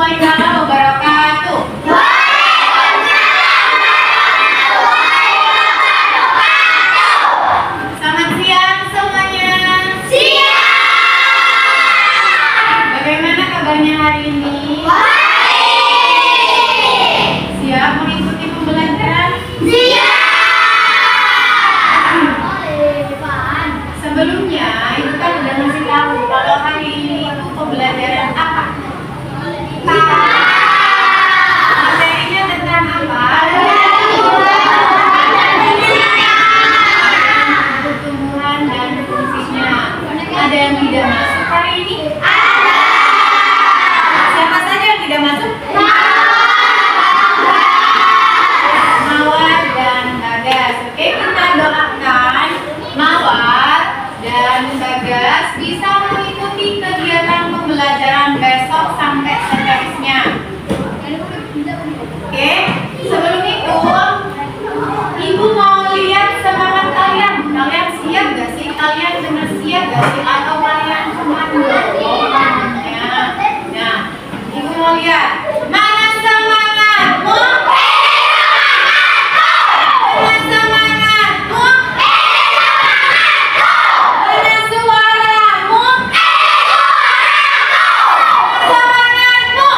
warahmatullahi wabarakatuh. Selamat siang semuanya. Siang. Bagaimana kabarnya hari ini? Siap mengikuti pembelajaran? Siap. Sebelumnya itu kan udah ngasih tahu kalau hari ini itu pembelajaran apa? Materinya tentang apa? Pertumbuhan dan fungsinya. Ada yang tidak masuk hari ini? Siapa saja yang tidak masuk? Mawar dan Bagas. Oke, kita doakan Mawar dan Bagas bisa mengikuti kegiatan pembelajaran besok sampai seterusnya. Oke, sebelum itu Ibu mau lihat semangat kalian. Kalian siap gak sih? Kalian benar siap gak sih? Atau kalian cuma Nah, Ibu mau lihat mana semangatmu? Mana semangatmu? Mana suaramu? Semangatmu?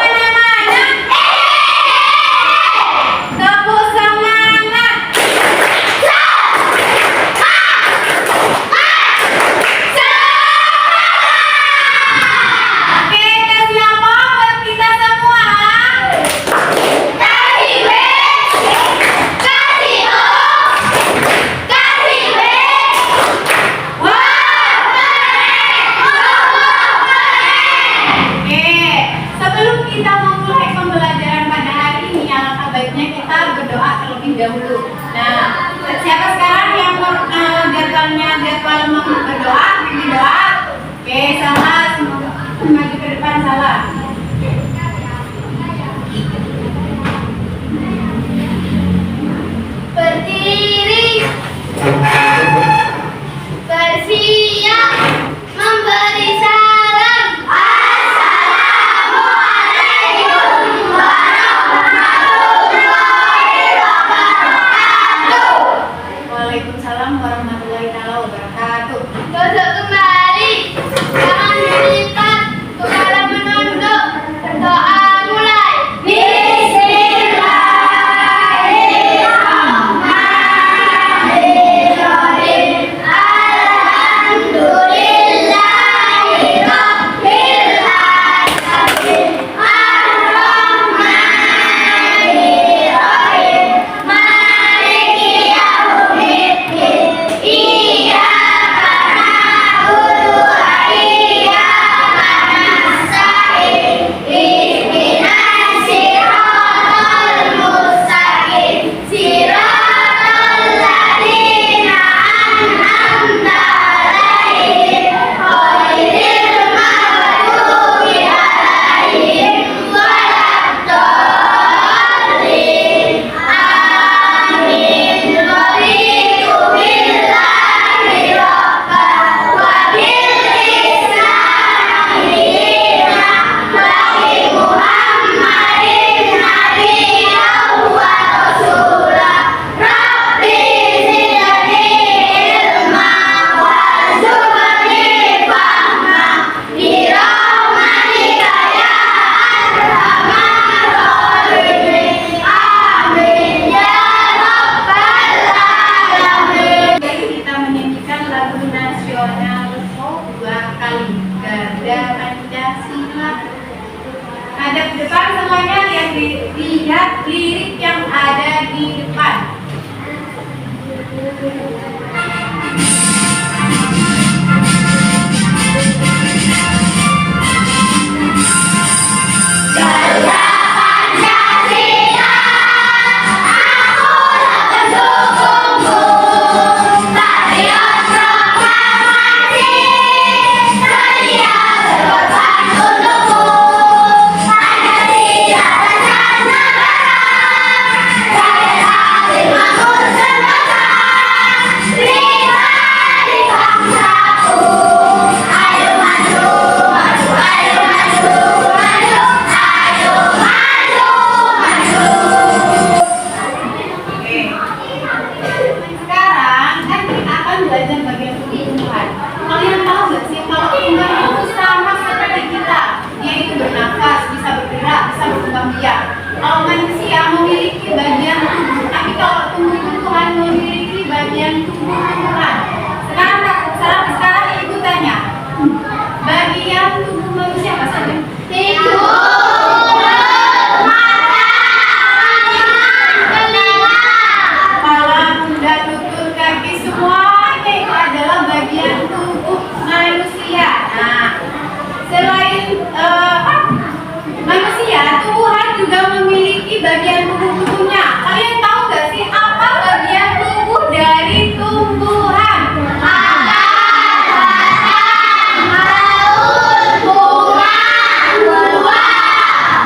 Mana-mana? Tepuk semangat. Oke, kasih apa buat kita semua? Kasih B, kasih O, kasih B. Oke, sebelum kita memulai pembelajaran pada hari ini, alangkah baiknya kita berdoa terlebih dahulu. Nah, siapa sekarang yang jadwal mau berdoa, bimbing doa? Oke, salah, maju ke depan salah. Berdiri, bersiap, memberi salam. Assalamualaikum warahmatullahi wabarakatuh. Waalaikumsalam warahmatullahi wabarakatuh. Duduk kembali, jangan dilipat, kepala menunduk, berdoa mulai. Bismillahirrahmanirrahim. Alhamdulillahirabbil alamin. Ar-Rahmanirrahim. Maliki yaumiddin. Iyyaka na'budu wa iyyaka nasta'in. Ihdinas siratal mustaqim. Siratal ladzina an'amta 'alaihim ghairil maghdubi 'alaihim waladdallin. Amin. Raditu billahi rabban wa bil islami dinan wa bi Muhammadin nabiyyan wa rasulah. Rabbi zidni ilma warzuqni fahma bi rahmatika ya arhamar rahimin. Amin ya rabbal alamin. Jadi kita menyanyikan lagu nasional dua kali, Garda Pancasila. Hadap depan semuanya, lihat lirik yang ada di depan. Garda Pancasila, akulah pendukungmu. Patriot proklamasi, setia berkorban untukmu. Pancasila dasar negara, rakyat hati makmur semesta. bagian tubuh manusia apa saja? Kepala, pundak, lutut, kaki, semuanya itu adalah bagian tubuh manusia. Nah, selain manusia, tumbuhan juga memiliki bagian tubuh-tubuhnya. Kalian tahu gak sih apa bagian tubuh dari tumbuhan?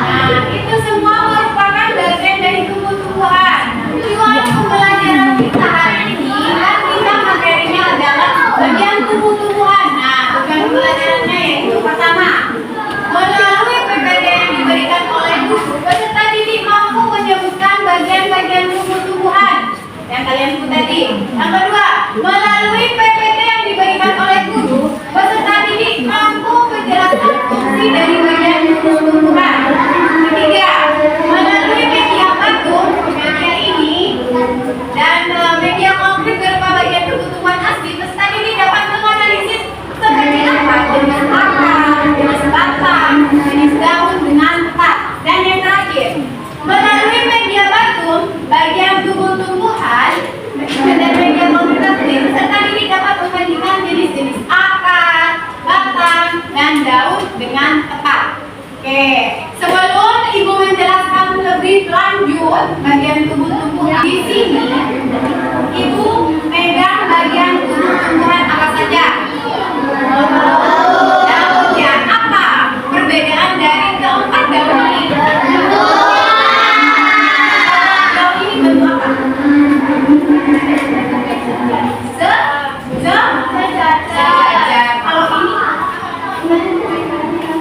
Nah, itu semua merupakan bagian dari tumbuh-tumbuhan. Tujuan pembelajaran kita hari ini kan kita materinya adalah bagian tubuh-tumbuhan. Nah, tujuan pembelajarannya yaitu pertama, melalui PPT yang diberikan oleh guru, peserta didik mampu menyebutkan bagian-bagian tubuh-tumbuhan yang kalian sebut tadi. Yang kedua, melalui PPT yang diberikan oleh guru, peserta didik mampu menjelaskan fungsi dari bagian tubuh-tumbuhan. Ketiga, melalui media batum, media ini dan media konkret berupa bagian tubuh-tumbuhan asli, peserta didik dapat menganalisis seperti apa jenis akar, jenis batang, jenis daun dengan tepat. Dan yang terakhir, melalui media batum, bagian tubuh-tumbuhan dan media konkret asli, peserta didik dapat membandingkan jenis-jenis akar, batang, dan daun dengan tepat. Oke, sebelum Ibu menjelaskan lebih lanjut bagian tubuh-tumbuhan di sini, Ibu pegang bagian tubuh-tumbuhan apa saja? Daunnya apa? Perbedaan dari keempat daun ini. Daun ini bentuk apa? Sejajar. Kalau ini bentukannya apa?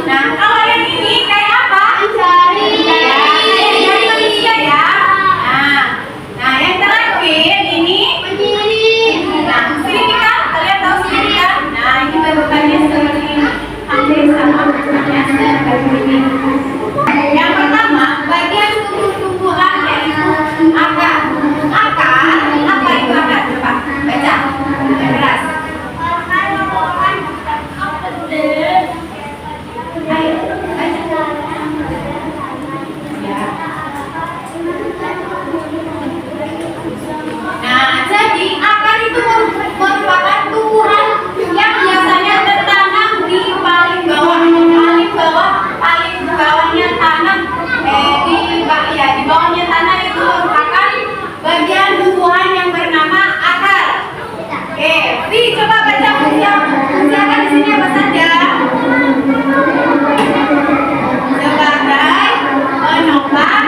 Nah, kalau yang ini kayak apa? Kayak manusia ya. Nah, yang terakhir ini. Nah, sirika, kalian tahu sirika? Nah, ini bentukannya seperti ini. Hampir sama bentuknya seperti ini. Yang pertama, bagian tubuh-tumbuhan yaitu akar. Akar, apa itu akar? Coba baca. Keras. Ayo, baca. Ya. Nah, jadi akar itu merupakan tumbuhan yang biasanya tertanam di paling bawahnya tanah. Di bawahnya tanah itu merupakan bagian tumbuhan yang bernama akar. Oke, Fi, coba baca fungsi akar di sini apa saja? Sebagai penopang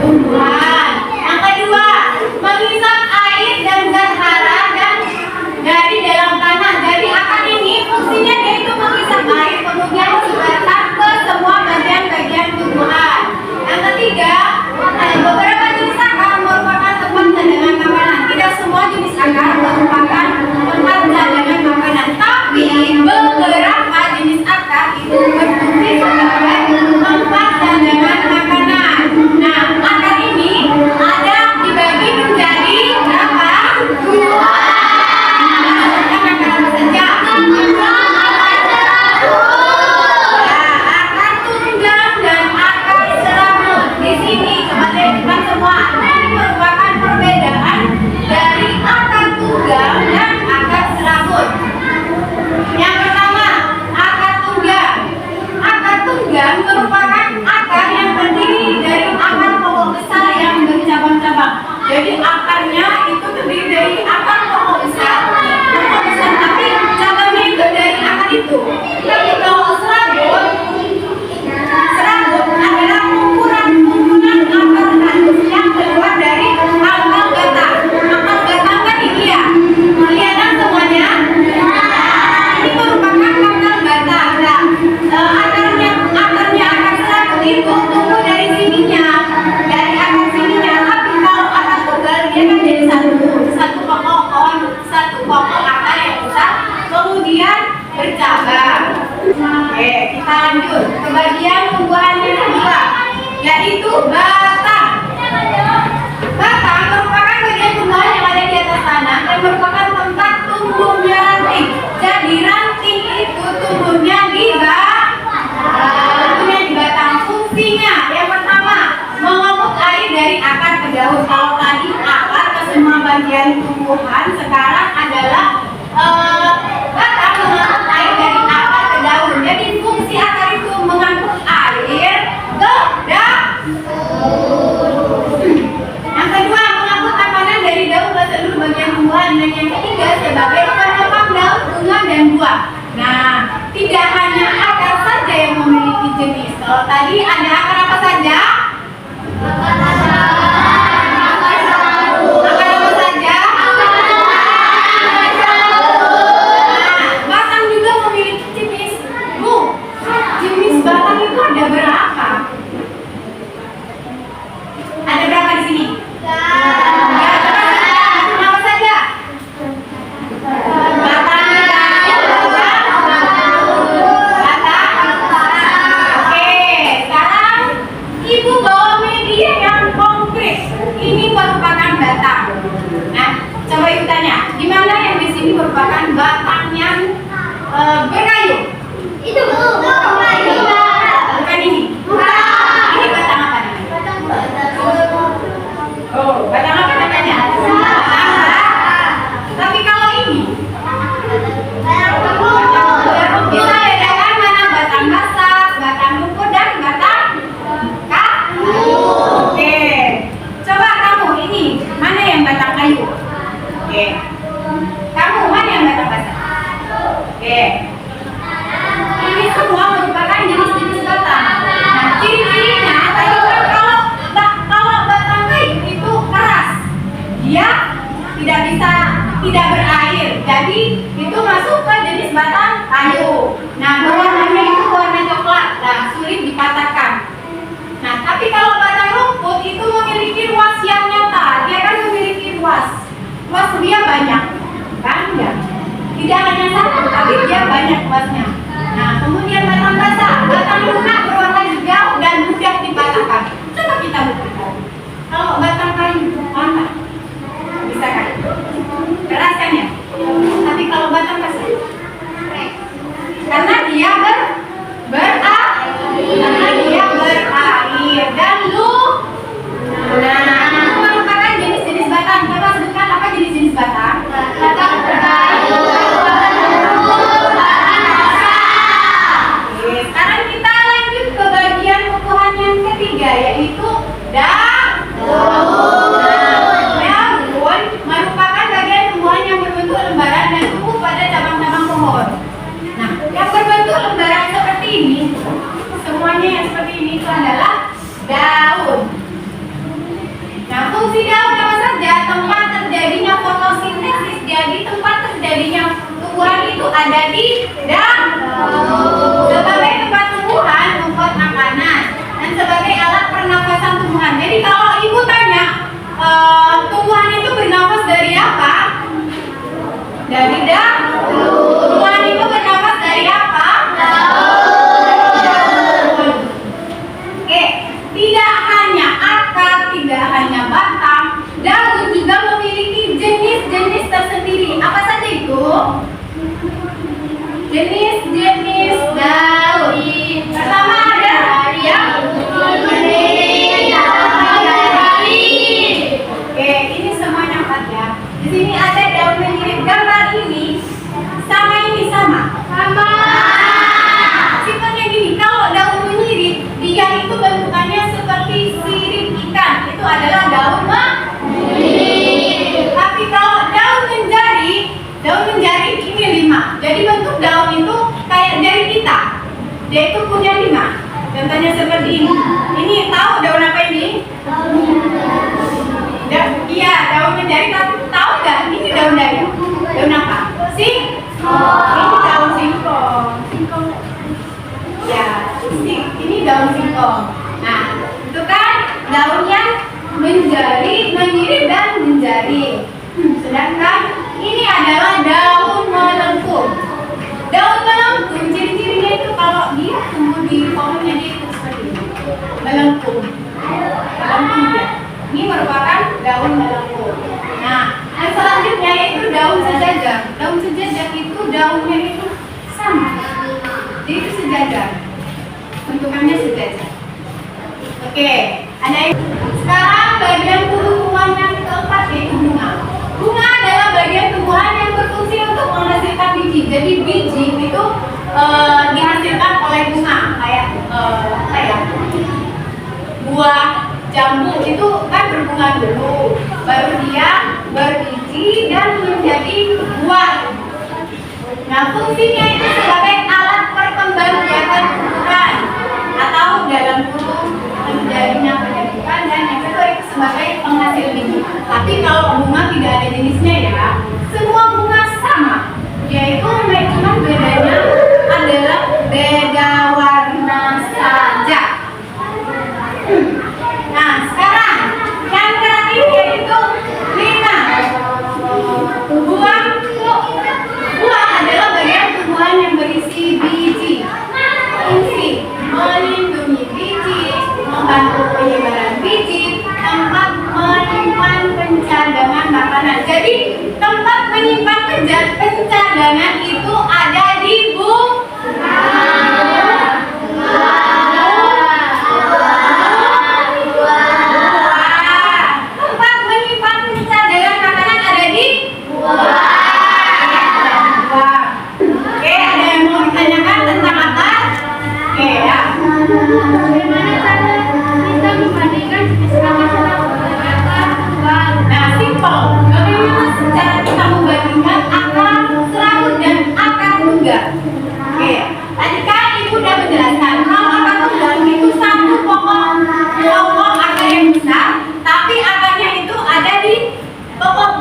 tumbuhan. Yang kedua, menghisap air dan zat hara dan dari dalam tanah. Jadi akar ini fungsinya yaitu menghisap air kemudian disebarkan ke semua bagian-bagian tumbuhan. Yang ketiga, beberapa jenis akar merupakan tempat cadangan makanan. Tidak semua jenis akar merupakan tempat cadangan makanan, tapi beberapa jenis akar itu berfungsi sebagai tempat cadangan makanan. Nah, akar ini ada dibagi menjadi berapa? Dua. Akar apa saja? Akar tunggang dan akar serabut. Di sini coba lihat semua. Ini merupakan perbedaan dari akar tunggang dan akar serabut. Yang pertama, akar tunggang. Akar tunggang merupakan akar yang terdiri dari akar pokok besar yang bercabang-cabang. Jadi akarnya itu terdiri dari akar pokok besar, tapi cabangnya itu dari akar itu. Tapi kalau serabut adalah kumpulan akar halus yang keluar dari pangkal batang. Pangkal batang kan ini ya, kelihatan semuanya. Ini merupakan pangkal batang. Nah, akarnya akar serabut itu tumbuh dari sininya, dari akar sininya. Tapi kalau akar tunggal dia kan jadi satu pokok akar yang besar, kemudian bercabang. Oke, kita lanjut ke bagian tumbuhan yang kedua, yaitu batang. tumbuhan sekarang adalah batang mengangkut air dari akar ke daun. Jadi fungsi akar itu mengangkut air ke daun. Yang kedua, mengangkut makanan dari daun ke seluruh bagian tumbuhan. Dan yang ketiga, sebagai penopang daun, bunga dan buah. Nah, tidak hanya akar saja yang memiliki jenis. Kalau tadi ada akar apa saja? Akar apa saja? Nah, batang juga memiliki jenis. Bu, jenis batang itu ada berapa? Ada berapa di sini? Ya, apa saja? Batang Ibu bawa media yang konkret. Ini merupakan batang. Nah, coba ibu tanya, di mana yang di sini merupakan batang yang berkayu? Itu bu, kayu. Bukan ini. Ini batang apa nih? Oh, batang apa namanya? Tapi kalau ini, bisa bedakan mana batang basah, batang lumpur dan batang Oke, coba kamu ini mana yang batang kayu? Oke, kamu mana yang batang basah? Oke, ini semua merupakan jenis-jenis batang. Nah, ciri-cirinya tadi kan kalau batang kayu itu keras, dia tidak berair, jadi itu masuk ke jenis batang kayu. Nah, warnanya itu warna coklat, nah sulit dipatahkan. Nah, tapi kalau batang rumput itu memiliki ruas yang nyata, dia kan memiliki ruas dia banyak, kan ya? Tidak hanya satu, tapi dia banyak ruasnya. Nah, kemudian batang basah, batang lunak berwarna hijau dan mudah dipatahkan. Coba kita buktikan. Kalau batang kayu, mana? Bisa kan? Keras kan ya? Tapi kalau batang basah, karena dia berair dan nah, itu merupakan jenis-jenis batang. Coba sebutkan apa jenis-jenis batang? Batang berkayu, batang lumpur, batang basah. Oke, sekarang kita lanjut ke bagian tumbuhan yang ketiga, yaitu daun. Daun merupakan bagian tumbuhan yang berbentuk lembaran dan tumbuh pada cabang-cabang pohon. Nah, yang berbentuk lembaran seperti ini, semuanya yang seperti ini itu adalah daun. Nah, fungsi daun apa saja? Tempat terjadinya fotosintesis. Jadi tempat terjadinya tumbuhan itu ada di daun. Sebagai tempat tumbuhan membuat makanan dan sebagai alat pernafasan tumbuhan. Jadi kalau ibu tanya, tumbuhan itu bernafas dari apa? Dari daun. Tumbuhan itu bernafas dari apa? Oke, tidak hanya akar, tidak hanya batang, daun juga memiliki jenis-jenis tersendiri. Apa saja itu? Jenis-jenis daun. Pertama ada yang Oke, ini semuanya empat ya. Di sini ada daun yang mirip. Gambar ini sama. Simpelnya gini, kalau daun menyirip, dia itu bentukannya seperti sirip ikan. Itu adalah daun menyirip. Tapi kalau daun menjari ini 5. Jadi bentuk daun itu kayak jari kita. Dia itu punya 5. Contohnya seperti ini. Ini tahu daun apa ini? Iya, daun menjari. Tapi tahu nggak? Ini daun dari daun apa? Ini daun singkong. Ya, ini daun singkong. Nah, itu kan daunnya menyirip dan menjari. Sedangkan ini adalah daun melengkung. Daun melengkung ciri-cirinya itu kalau dia tumbuh di pohonnya dia itu seperti ini. Melengkung dia. Ini merupakan daun melengkung. Nah, yang selanjutnya yaitu daun sejajar. Daun sejajar itu daunnya itu sama. Jadi itu sejajar. Bentukannya sejajar. Oke, ada yang sekarang bagian tumbuhan yang keempat yaitu bunga. Bunga adalah Nah, fungsinya itu sebagai alat perkembang biakan tumbuhan atau dalam kurung terjadinya penyembuhan, dan yang kedua itu sebagai penghasil biji. Tapi kalau bunga tidak ada jenisnya ya, semua bunga sama, yaitu cuma bedanya adalah beda warna saja. Nah, sekarang yang terakhir yaitu 5. Buah adalah bagian tumbuhan yang berisi biji. Fungsi melindungi biji, membantu penyebaran biji, tempat menyimpan pencadangan makanan. Jadi tempat menyimpan pencadangan itu ada di tempat menyimpan pencadangan makanan ada di buah. Oke, ada yang mau ditanyakan tentang akar? Oke ya. Bagaimana cara kita membandingkan jenis akar dengan akar buah? Nah, simpel. Bagaimana cara kita membandingkan akar serabut dan akar tunggal? Oke, tadi kan ibu udah menjelaskan kalau akar tunggal itu satu pokok akar yang besar, tapi akarnya itu ada di pokok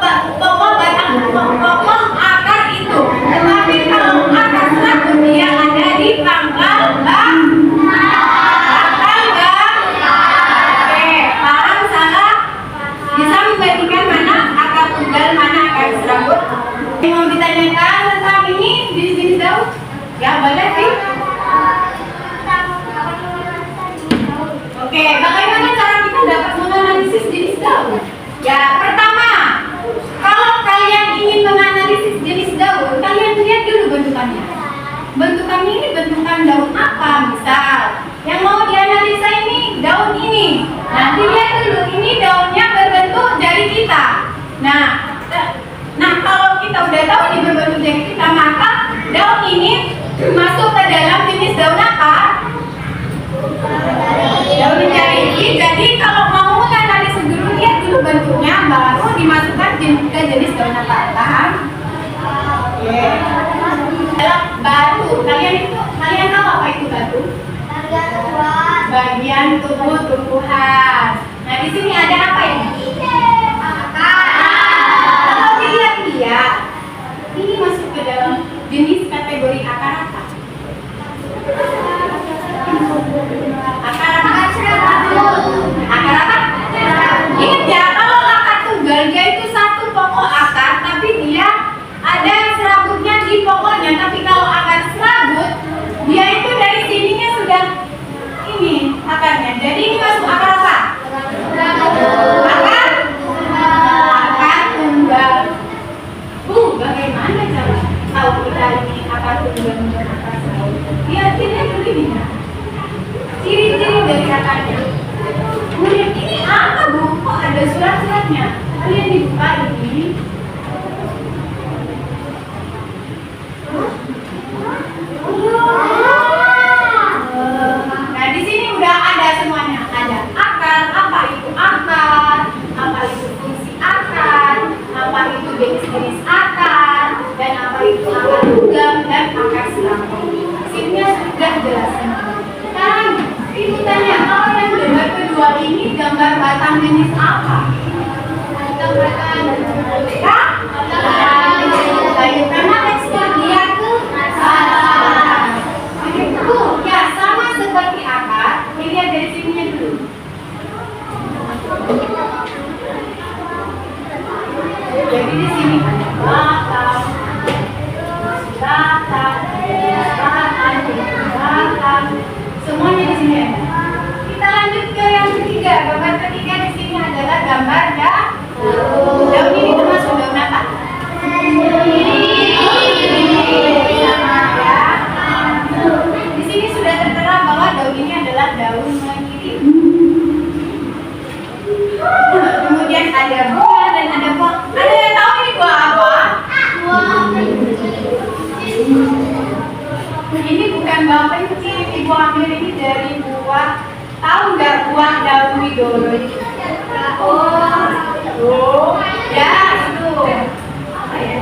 akar itu. Tetapi kalau akar serabut dia ada di pangkal batang. Oke, paham salah? Bisa membandingkan mana akar tunggal, mana akar serabut? Yang mau ditanyakan tentang ini jenis-jenis daun? Ya, boleh sih. Oke, bagaimana cara kita dapat menganalisis jenis daun? Ya, pertama, kalau kalian ingin menganalisis jenis daun, kalian lihat dulu bentukannya. Bentukannya ini bentukan daun apa? Misal, yang mau dianalisa ini daun ini. Nah, dilihat dulu, ini daunnya berbentuk jari kita. Nah, kalau kita udah tahu ini berbentuk jari kita, maka daun ini masuk ke dalam jenis daun apa? Daun jari. Jadi kalau mau menganalisis dulu, lihat dulu bentuknya, baru dimasukkan ke jenis daun apa. Paham? Oke. Batu. Kalian tahu apa itu batu? Bagian tubuh tumbuhan. Nah, di sini ada apa ya? Akar. Kalau dilihat-lihat, ini masuk ke dalam jenis kategori akar apa? Akar apa? Akar apa? Ingat ya, kalau akar tunggal dia itu satu pokok akar, tapi dia ada serabutnya di pokoknya. Tapi kalau akar serabut, dia itu dari sininya sudah ini akarnya. Jadi ini masuk akar apa? Akar tunggal. Bagaimana cara tahu kita ini akar tunggal dan akar serabut? Lihat begini. Ciri-ciri dari akarnya. Kemudian ini apa, Bu? Kok ada surat-suratnya? Kalian dibuka ini. Nah, di sini udah ada semuanya. Ada akar, apa itu akar, apa itu fungsi akar, apa itu jenis-jenis akar, dan apa itu akar tunggal dan akar serabut. Sininya sudah jelas. Sekarang ibu tanya, kalau yang gambar kedua ini gambar batang jenis apa? Batang ya? Karena tekstur dia ke atas. Itu ya sama seperti akar. Dilihat dari sininya dulu. Jadi di sini ada batang, semuanya di sini ada. Kita lanjut ke yang ketiga. Gambar ketiga di sini adalah gambar daun. Daun ini termasuk daun apa? Di sini sudah tertera bahwa daun ini adalah daun mengirim. Kemudian ada bunga dan ada buah. Ada yang tahu ini buah apa? Ini bukan buah kencing, ini buah ambil ini dari buah. Tahu nggak buah daun widoro itu? Oh, ya itu. Apa ya?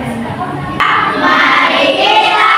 Mari kita